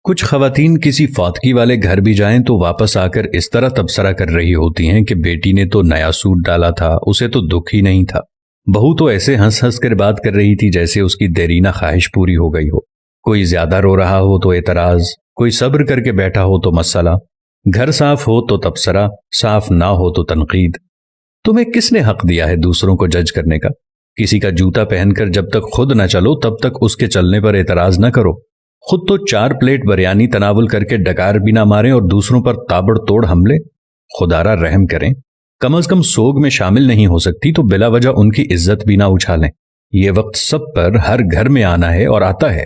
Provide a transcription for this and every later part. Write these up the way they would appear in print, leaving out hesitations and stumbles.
کچھ خواتین کسی فوتگی والے گھر بھی جائیں تو واپس آ کر اس طرح تبصرہ کر رہی ہوتی ہیں کہ بیٹی نے تو نیا سوٹ ڈالا تھا، اسے تو دکھ ہی نہیں تھا۔ بہو تو ایسے ہنس ہنس کر بات کر رہی تھی جیسے اس کی دیرینہ خواہش پوری ہو گئی ہو۔ کوئی زیادہ رو رہا ہو تو اعتراض، کوئی صبر کر کے بیٹھا ہو تو مسئلہ، گھر صاف ہو تو تبصرہ، صاف نہ ہو تو تنقید۔ تمہیں کس نے حق دیا ہے دوسروں کو جج کرنے کا؟ کسی کا جوتا پہن کر جب تک خود نہ چلو تب تک اس کے چلنے پر اعتراض نہ کرو۔ خود تو 4 پلیٹ بریانی تناول کر کے ڈکار بھی نہ ماریں اور دوسروں پر تابڑ توڑ حملے۔ خدارا رحم کریں، کم از کم سوگ میں شامل نہیں ہو سکتی تو بلا وجہ ان کی عزت بھی نہ اچھالیں۔ یہ وقت سب پر ہر گھر میں آنا ہے اور آتا ہے۔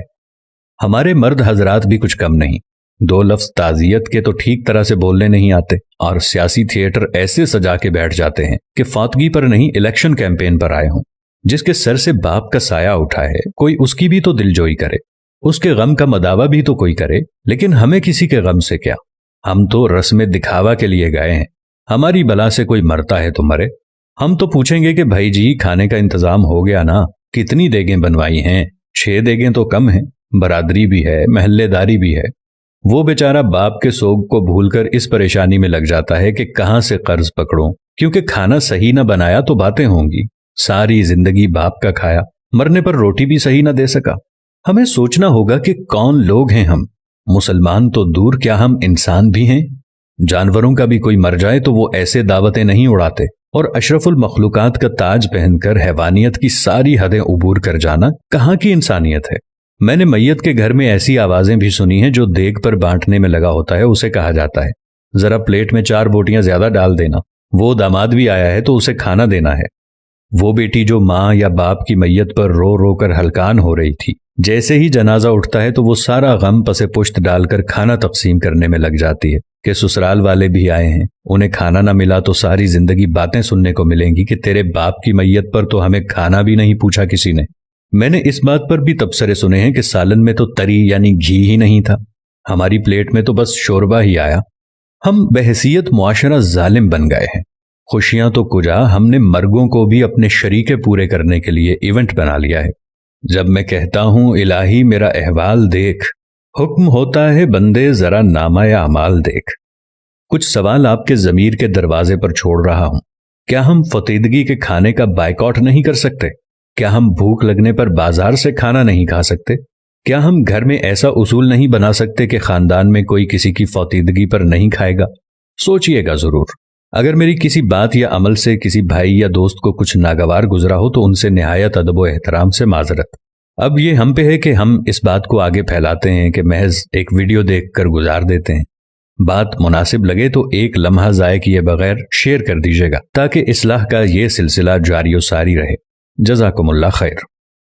ہمارے مرد حضرات بھی کچھ کم نہیں، 2 لفظ تعزیت کے تو ٹھیک طرح سے بولنے نہیں آتے، اور سیاسی تھیٹر ایسے سجا کے بیٹھ جاتے ہیں کہ فوتگی پر نہیں الیکشن کیمپین پر آئے ہوں۔ جس کے سر سے باپ کا سایہ اٹھا ہے کوئی اس کی بھی تو دلجوئی کرے، اس کے غم کا مداوع بھی تو کوئی کرے، لیکن ہمیں کسی کے غم سے کیا؟ ہم تو رسم دکھاوا کے لیے گئے ہیں۔ ہماری بلا سے کوئی مرتا ہے تو مرے، ہم تو پوچھیں گے کہ بھائی جی کھانے کا انتظام ہو گیا نا؟ کتنی دیگیں بنوائی ہیں؟ 6 دیگیں تو کم ہیں، برادری بھی ہے، محلے داری بھی ہے۔ وہ بیچارہ باپ کے سوگ کو بھول کر اس پریشانی میں لگ جاتا ہے کہ کہاں سے قرض پکڑوں، کیونکہ کھانا صحیح نہ بنایا تو باتیں ہوں گی۔ ساری زندگی باپ کا کھایا، مرنے پر روٹی بھی صحیح نہ دے سکا۔ ہمیں سوچنا ہوگا کہ کون لوگ ہیں ہم۔ مسلمان تو دور، کیا ہم انسان بھی ہیں؟ جانوروں کا بھی کوئی مر جائے تو وہ ایسے دعوتیں نہیں اڑاتے، اور اشرف المخلوقات کا تاج پہن کر حیوانیت کی ساری حدیں عبور کر جانا کہاں کی انسانیت ہے؟ میں نے میت کے گھر میں ایسی آوازیں بھی سنی ہیں، جو دیگ پر بانٹنے میں لگا ہوتا ہے اسے کہا جاتا ہے ذرا پلیٹ میں 4 بوٹیاں زیادہ ڈال دینا، وہ داماد بھی آیا ہے تو اسے کھانا دینا ہے۔ وہ بیٹی جو ماں یا باپ کی میت پر رو رو کر ہلکان ہو رہی تھی، جیسے ہی جنازہ اٹھتا ہے تو وہ سارا غم پسے پشت ڈال کر کھانا تقسیم کرنے میں لگ جاتی ہے کہ سسرال والے بھی آئے ہیں، انہیں کھانا نہ ملا تو ساری زندگی باتیں سننے کو ملیں گی کہ تیرے باپ کی میت پر تو ہمیں کھانا بھی نہیں پوچھا کسی نے۔ میں نے اس بات پر بھی تبصرے سنے ہیں کہ سالن میں تو تری یعنی گھی ہی نہیں تھا، ہماری پلیٹ میں تو بس شوربہ ہی آیا۔ ہم بحیثیت معاشرہ ظالم بن گئے ہیں۔ خوشیاں تو کجا، ہم نے مرگوں کو بھی اپنے شریکے پورے کرنے کے لیے ایونٹ بنا لیا ہے۔ جب میں کہتا ہوں الہی میرا احوال دیکھ، حکم ہوتا ہے بندے ذرا نامہ اعمال دیکھ۔ کچھ سوال آپ کے ضمیر کے دروازے پر چھوڑ رہا ہوں۔ کیا ہم فطیدگی کے کھانے کا بائیکاٹ نہیں کر سکتے؟ کیا ہم بھوک لگنے پر بازار سے کھانا نہیں کھا سکتے؟ کیا ہم گھر میں ایسا اصول نہیں بنا سکتے کہ خاندان میں کوئی کسی کی فوتیدگی پر نہیں کھائے گا؟ سوچئے گا ضرور۔ اگر میری کسی بات یا عمل سے کسی بھائی یا دوست کو کچھ ناگوار گزرا ہو تو ان سے نہایت ادب و احترام سے معذرت۔ اب یہ ہم پہ ہے کہ ہم اس بات کو آگے پھیلاتے ہیں کہ محض ایک ویڈیو دیکھ کر گزار دیتے ہیں۔ بات مناسب لگے تو ایک لمحہ ضائع کیے بغیر شیئر کر دیجیے گا تاکہ اصلاح کا یہ سلسلہ جاری و ساری رہے۔ جزاکم اللہ خیر۔